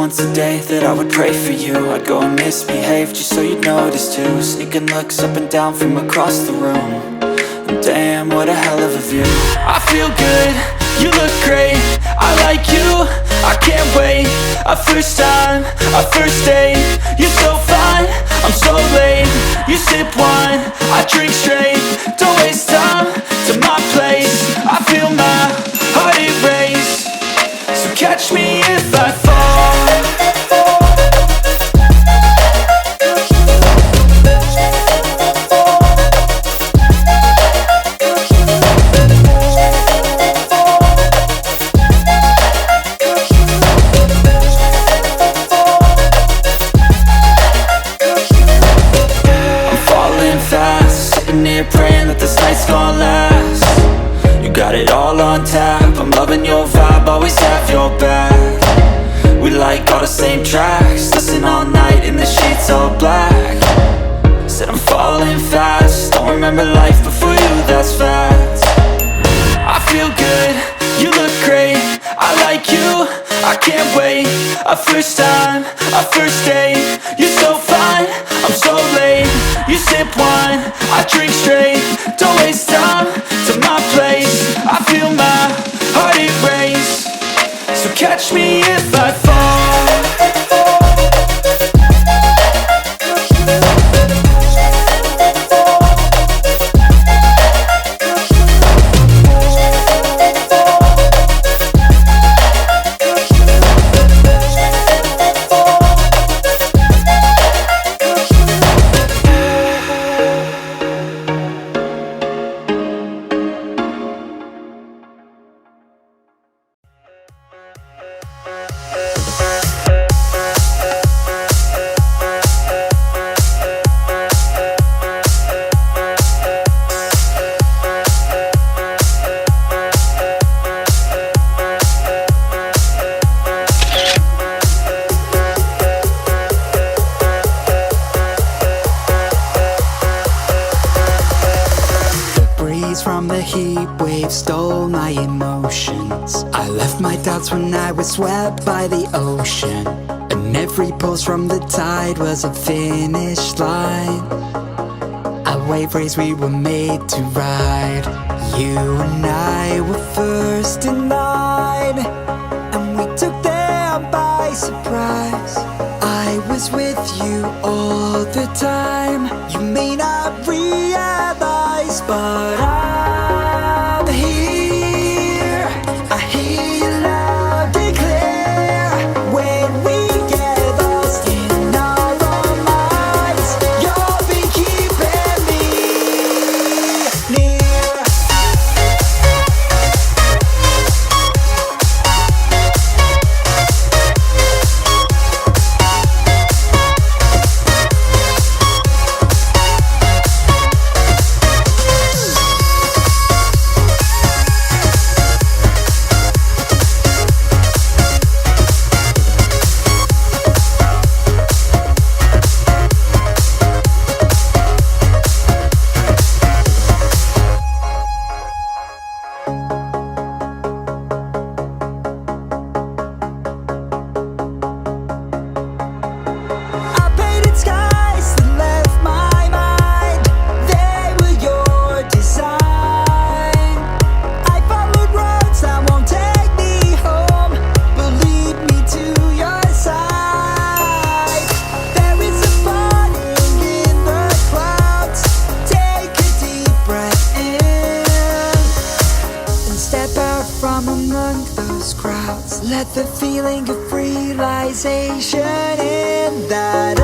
once a day that I would pray for you. I'd go and misbehave just so you'd notice too. Sneaking looks up and down from across the room. And damn, what a hell of a view. I feel good, you look great, I like you, I can't wait. A first time, a first date, you're so fine, I'm so late. You sip wine, I drink straight. Don't waste time to my place. I feel my heart erase. So catch me if I fall. Praying that this night's gonna last. You got it all on tap, I'm loving your vibe, always have your back. We like all the same tracks, listen all night in the sheets all black. Said I'm falling fast, don't remember life before you, that's fact. I feel good, you look great, I like you, I can't wait. A first time, a first date, you're so fine, I'm so late. You sip wine, I drink straight. Don't waste time to my place. I feel my heart erase. So catch me if I fall. From the heat wave stole my emotions. I left my doubts when I was swept by the ocean. And every pulse from the tide was a finish line. A wave race we were made to ride. You and I were first in line, and we took them by surprise. I was with you all the time. You may not realize, but I'm here. I hear you loud and clear. When we get lost in our own minds, you'll be keeping me near. Let the feeling of realization in that